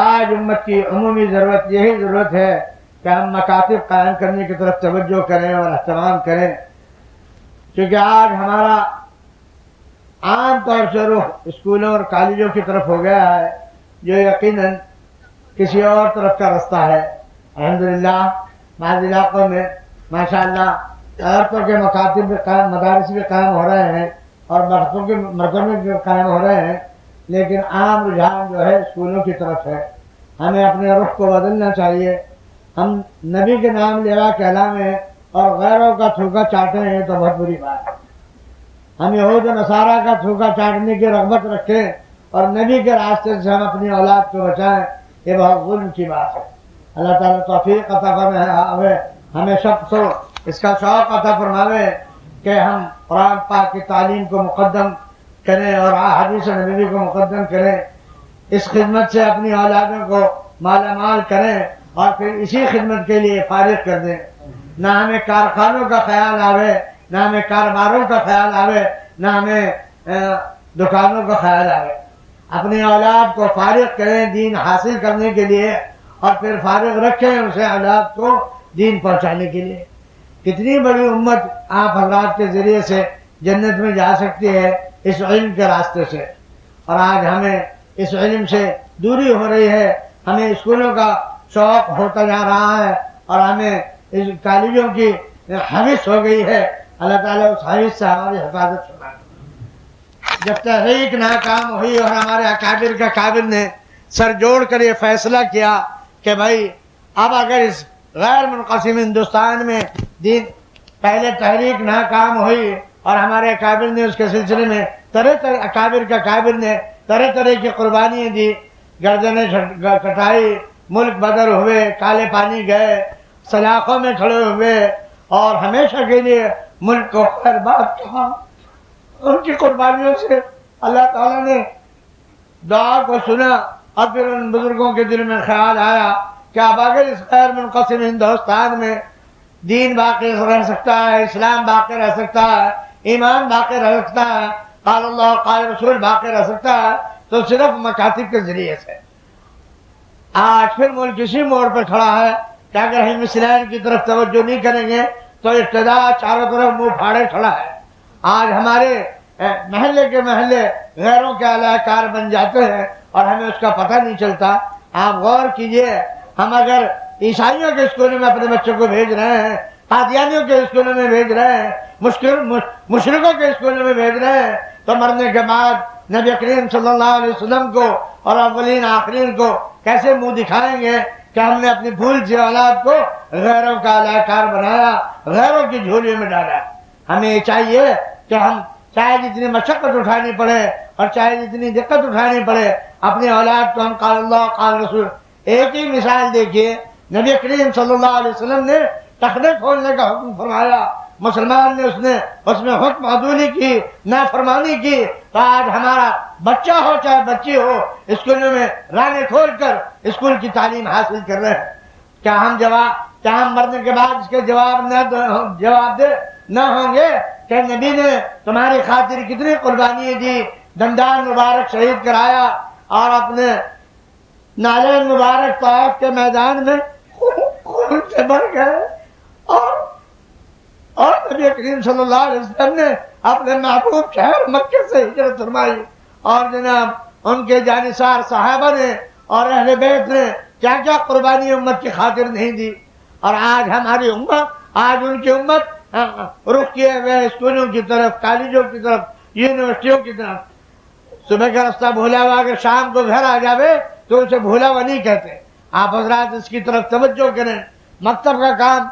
آج امت کی عمومی ضرورت یہی ضرورت ہے کہ ہم مکاتب قائم کرنے کی طرف توجہ کریں اور اہتمام کریں، کیونکہ آج ہمارا عام طور سے رخ اسکولوں اور کالجوں کی طرف ہو گیا ہے، جو یقیناً کسی اور طرف کا رستہ ہے۔ الحمدللہ بعض علاقوں میں ماشاءاللہ عورتوں کے مکاتب بھی قائم، مدارس بھی قائم ہو رہے ہیں اور مردوں کے مرکز بھی قائم ہو رہے ہیں، لیکن عام رجحان جو ہے اسکولوں کی طرف ہے۔ ہمیں اپنے رخ کو بدلنا چاہیے۔ ہم نبی کے نام لیوا کہلامیں اور غیروں کا تھوکا چاٹے ہیں تو بہت بری بات ہے۔ ہم یہود و نصارہ کا تھوکا چاٹنے کی رغبت رکھیں اور نبی کے راستے سے ہم اپنی اولاد کو بچائیں، یہ بہت ظلم کی بات ہے۔ اللہ تعالیٰ توفیق عطا فرمائے، ہمیں سب کو اس کا شوق عطا فرماوے کہ ہم قرآن پاک کی تعلیم کو مقدم کریں اور حدیث نبوی کو مقدم کریں، اس خدمت سے اپنی اولادوں کو مالا مال کریں اور پھر اسی خدمت کے لیے فارغ کر دیں۔ نہ ہمیں کارخانوں کا خیال آوے، نہ ہمیں کاروباروں کا خیال آوے، نہ ہمیں دکانوں کا خیال آوے۔ اپنی اولاد کو فارغ کریں دین حاصل کرنے کے لیے اور پھر فارغ رکھیں اسے اولاد کو دین پہنچانے کے لیے۔ کتنی بڑی امت آپ حضرات کے ذریعے سے جنت میں جا سکتی ہے اس علم کے راستے سے، اور آج ہمیں اس علم سے دوری ہو رہی ہے۔ ہمیں اسکولوں کا شوق ہوتا جا رہا ہے اور ہمیں اس کالجوں کی حوث ہو گئی ہے۔ اللہ تعالیٰ اس حوث سے ہماری حفاظت فرمائے۔ جب تحریک ناکام ہوئی اور ہمارے اکابر کا کابر نے سر جوڑ کر یہ فیصلہ کیا کہ بھائی اب اگر اس غیر منقسم ہندوستان میں دین، پہلے تحریک ناکام ہوئی اور ہمارے اکابر نے اس کے سلسلے میں اکابر کا کابر نے طرح طرح کی قربانیاں دی، گردنیں کٹائی، ملک بدر ہوئے، کالے پانی گئے، سلاخوں میں کھڑے ہوئے اور ہمیشہ کے لیے ملک کو خیر بات کہا۔ ان کی قربانیوں سے اللہ تعالیٰ نے دعا کو سنا اور پھر ان بزرگوں کے دل میں خیال آیا کہ اب اگر اس غیر منقسم ہندوستان میں دین باقی رہ سکتا ہے، اسلام باقی رہ سکتا ہے، ایمان باقی رہ سکتا ہے، قال اللہ قال رسول باقی رہ سکتا ہے، تو صرف مکاتب کے ذریعے سے۔ آج پھر ملک اسی موڑ پر کھڑا ہے کہ اگر ہم اسلام کی طرف توجہ نہیں کریں گے تو اقتدار چاروں طرف منہ پھاڑے کھڑا ہے۔ آج ہمارے محلے کے محلے غیروں کے اعلی کار بن جاتے ہیں اور ہمیں اس کا پتہ نہیں چلتا۔ آپ غور کیجئے، ہم اگر عیسائیوں کے اسکولوں میں اپنے بچوں کو بھیج رہے ہیں، قادیانیوں کے اسکولوں میں بھیج رہے ہیں، مشرکوں کے اسکولوں میں بھیج رہے ہیں، تو مرنے کے بعد نبی کریم صلی اللہ علیہ وسلم کو اور اولین آخرین کو کیسے منہ دکھائیں گے کہ ہم نے اپنی بھول سے اولاد کو غیروں کا اعلی کار بنایا، غیروں کی جھولیوں میں ڈالا۔ ہمیں یہ چاہیے کہ ہم چاہے جتنی مشقت اٹھانی پڑے اور چاہے جتنی دقت اٹھانی پڑے، اپنی اولاد کو ہم قال اللہ قال رسول۔ ایک ہی مثال دیکھیے، نبی کریم صلی اللہ علیہ وسلم نے تختے کھولنے کا حکم فرمایا، مسلمان نے اس میں حکم عدولی کی، نافرمانی کی، تو آج ہمارا بچہ ہو چاہے بچی ہو اسکولوں میں رانے کھول کر اسکول کی تعلیم حاصل کر رہے ہیں۔ کیا ہم مرنے کے بعد اس کے جواب دے نہ ہوں گے کہ نبی نے تمہاری خاطر کتنی قربانیاں دی، دندان مبارک شہید کرایا اور اپنے نالین مبارک طائف کے میدان میں خون سے بھر گئے، اور نبی کریم صلی اللہ علیہ وسلم نے اپنے محبوب شہر مکے سے ہجرت فرمائی، اور جناب ان کے جانثار صحابہ نے اور اہل بیت نے کیا کیا قربانی امت کی خاطر نہیں دی۔ اور آج ہماری امت، آج ان کی امت رخ کیے ہوئے اسکولوں کی طرف، کالجوں کی طرف، یونیورسٹیوں کی طرف۔ صبح کا رستہ بھولا ہوا اگر شام کو گھر آ جاوے تو اسے بھولا ہوا نہیں کہتے۔ آپ حضرات اس کی طرف توجہ کریں۔ مکتب کا کام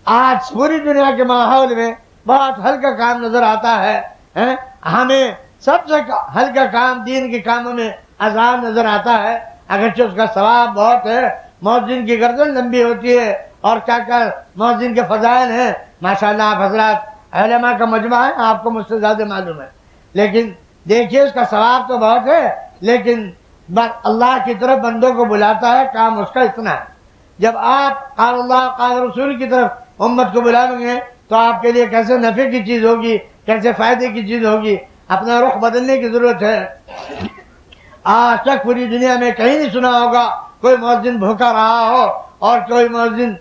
آج پوری دنیا کے ماحول میں بہت ہلکا کام نظر آتا ہے۔ ہمیں سب سے ہلکا کام دین کے کاموں میں اذان نظر آتا ہے، اگرچہ اس کا ثواب بہت ہے۔ مؤذن کی گردن لمبی ہوتی ہے اور کیا کیا مؤذن کے فضائل ہیں، ماشاءاللہ آپ حضرات علماء کا مجمع ہے، آپ کو مجھ سے زیادہ معلوم ہے، لیکن دیکھیے اس کا ثواب تو بہت ہے، لیکن اللہ کی طرف بندوں کو بلاتا ہے، کام اس کا اتنا ہے۔ جب آپ قال اللہ قال رسول کی طرف امت کو بلائیں گے تو آپ کے لیے کیسے نفع کی چیز ہوگی، کیسے فائدے کی چیز ہوگی۔ اپنا رخ بدلنے کی ضرورت ہے۔ آج تک پوری دنیا میں کہیں نہیں سنا ہوگا کوئی مؤذن بھوکا رہا ہو اور کوئی مؤذن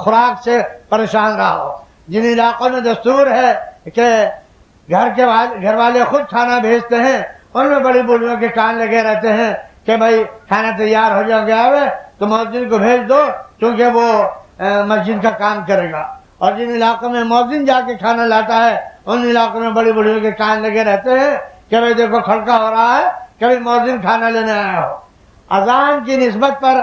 خوراک سے پریشان رہا ہو. جن علاقوں میں دستور ہے کہ گھر والے خود کھانا بھیجتے ہیں، ان میں بڑی بوڑھیوں کے کان لگے رہتے ہیں کہ بھائی کھانا تیار ہو گیا ہے تو مؤذن کو بھیج دو کیونکہ وہ مسجد کا کام کرے گا. اور جن علاقوں میں مؤذن جا کے کھانا لاتا ہے ان علاقوں میں بڑی بوڑھیوں کے کان لگے رہتے ہیں کہ بھائی دیکھو کھڑکا ہو رہا ہے، کبھی مؤذن کھانا لینے آیا ہو. اذان کی نسبت پر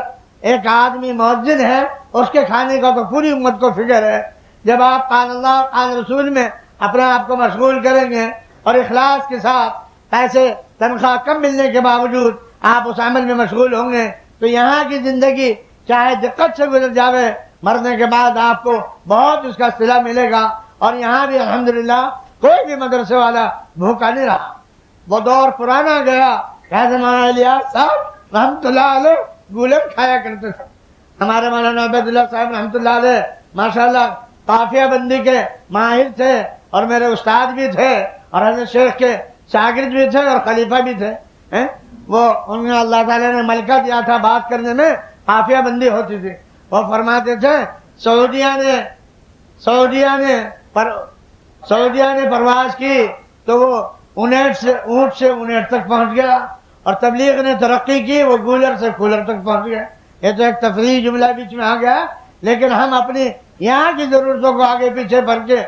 ایک آدمی مؤذن ہے، اس کے کھانے کا تو پوری امت کو فکر ہے. جب آپ قال اللہ قال رسول میں اپنے آپ کو مشغول کریں گے اور اخلاص کے ساتھ پیسے تنخواہ کم ملنے کے باوجود آپ اس عمل میں مشغول ہوں گے تو یہاں کی زندگی چاہے دقت سے گزر جاوے، مرنے کے بعد آپ کو بہت اس کا صلہ ملے گا. اور یہاں بھی الحمدللہ کوئی بھی مدرسے والا بھوکا نہیں رہا. وہ دور پرانا گیا. مولانا الیاس صاحب رحمۃ اللہ علیہ گولن کھایا کرتے تھے. ہمارے مولانا عبید اللہ صاحب رحمۃ اللہ علیہ ماشاءاللہ قافیہ بندی کے ماہر تھے اور میرے استاد بھی تھے اور حضرت شیخ کے شاگرد بھی تھے اور خلیفہ بھی تھے. وہ ان میں اللہ تعالیٰ نے ملکہ دیا تھا، بات کرنے میں قافیہ بندی ہوتی تھی. وہ فرماتے تھے سعودیہ نے پرواز کی تو وہ اونٹ سے اونٹ تک پہنچ گیا، اور تبلیغ نے ترقی کی وہ گولر سے کولر تک پہنچ گئے. یہ تو ایک تفریحی جملہ بیچ میں آ گیا، لیکن ہم اپنی یہاں کی ضرورتوں کو آگے پیچھے بڑھ کے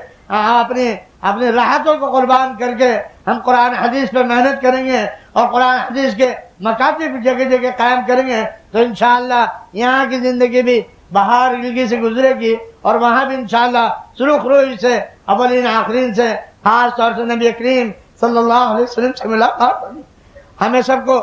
اپنی راحتوں کو قربان کر کے ہم قرآن حدیث پہ محنت کریں گے اور قرآن حدیث کے مکاتب جگہ جگہ قائم کریں گے تو انشاءاللہ یہاں کی زندگی بھی بہار گلگی سے گزرے گی اور وہاں بھی انشاءاللہ سرخ روئی سے اولین آخرین سے خاص طور سے نبی کریم صلی اللہ علیہ وسلم سے ملاقات ہوگی. ہمیں سب کو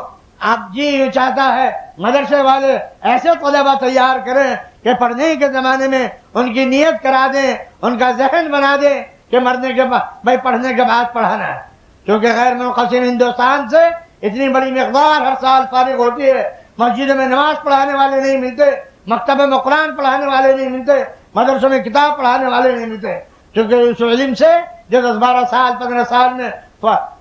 آپ جی یہ چاہتا ہے مدرسے والے ایسے طلبہ تیار کریں کہ پڑھنے کے زمانے میں ان کی نیت کرا دیں، ان کا ذہن بنا دیں کہ مرنے کے بعد بھائی پڑھنے کے بعد پڑھانا ہے. کیونکہ غیر منقسم ہندوستان سے اتنی بڑی مقدار ہر سال فارغ ہوتی ہے. مسجدوں میں نماز پڑھانے والے نہیں ملتے، مکتبوں میں قرآن پڑھانے والے نہیں ملتے، مدرسوں میں کتاب پڑھانے والے نہیں ملتے. کیونکہ اس علم سے جو 10-12 سال 15 سال میں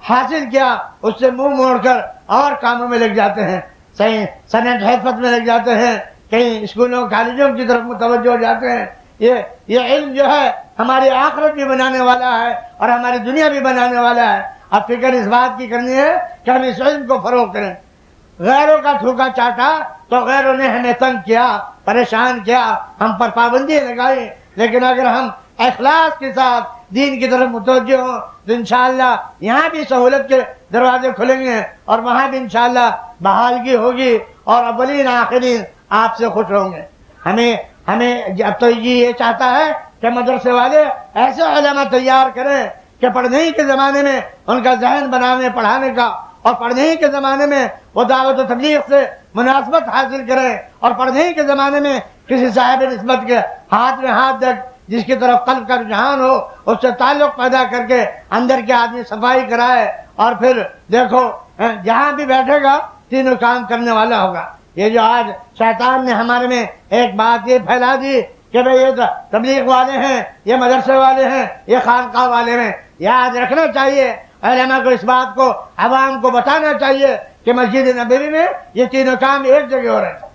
حاصل کیا اس سے منہ موڑ کر اور کاموں میں لگ جاتے ہیں، صحیح صنعت حرفت میں لگ جاتے ہیں، کہیں اسکولوں کالجوں کی طرف متوجہ ہو جاتے ہیں. یہ علم جو ہے ہماری آخرت بھی بنانے والا ہے اور ہماری دنیا بھی بنانے والا ہے. اب فکر اس بات کی کرنی ہے کہ ہم اس علم کو فروغ کریں. غیروں کا تھوکا چاٹا تو غیروں نے ہمیں تنگ کیا، پریشان کیا، ہم پر پابندی لگائی. لیکن اگر ہم اخلاص کے ساتھ دین کی طرف متوجہ ہوں تو انشاءاللہ یہاں بھی سہولت کے دروازے کھلیں گے اور وہاں بھی انشاءاللہ بحالگی ہوگی اور اولین آخرین آپ سے خوش ہوں گے. ہمیں اب تو یہ چاہتا ہے کہ مدرسے والے ایسے علماء تیار کریں کہ پڑھنے ہی کے زمانے میں ان کا ذہن بنانے پڑھانے کا، اور پڑھنے ہی کے زمانے میں وہ دعوت و تبلیغ سے مناسبت حاصل کریں، اور پڑھنے ہی کے زمانے میں کسی صاحب نسبت کے ہاتھ میں ہاتھ رکھ جس کی طرف قلب کا رجحان ہو اس سے تعلق پیدا کر کے اندر کے آدمی صفائی کرائے. اور پھر دیکھو جہاں بھی بیٹھے گا تینوں کام کرنے والا ہوگا. یہ جو آج شیطان نے ہمارے میں ایک بات یہ پھیلا دی کہ بھئی یہ تبلیغ والے ہیں، یہ مدرسے والے ہیں، یہ خانقاہ والے ہیں. یاد رکھنا چاہیے علماء کو، اس بات کو عوام کو بتانا چاہیے کہ مسجد نبوی میں یہ تینوں کام ایک جگہ ہو رہے ہیں.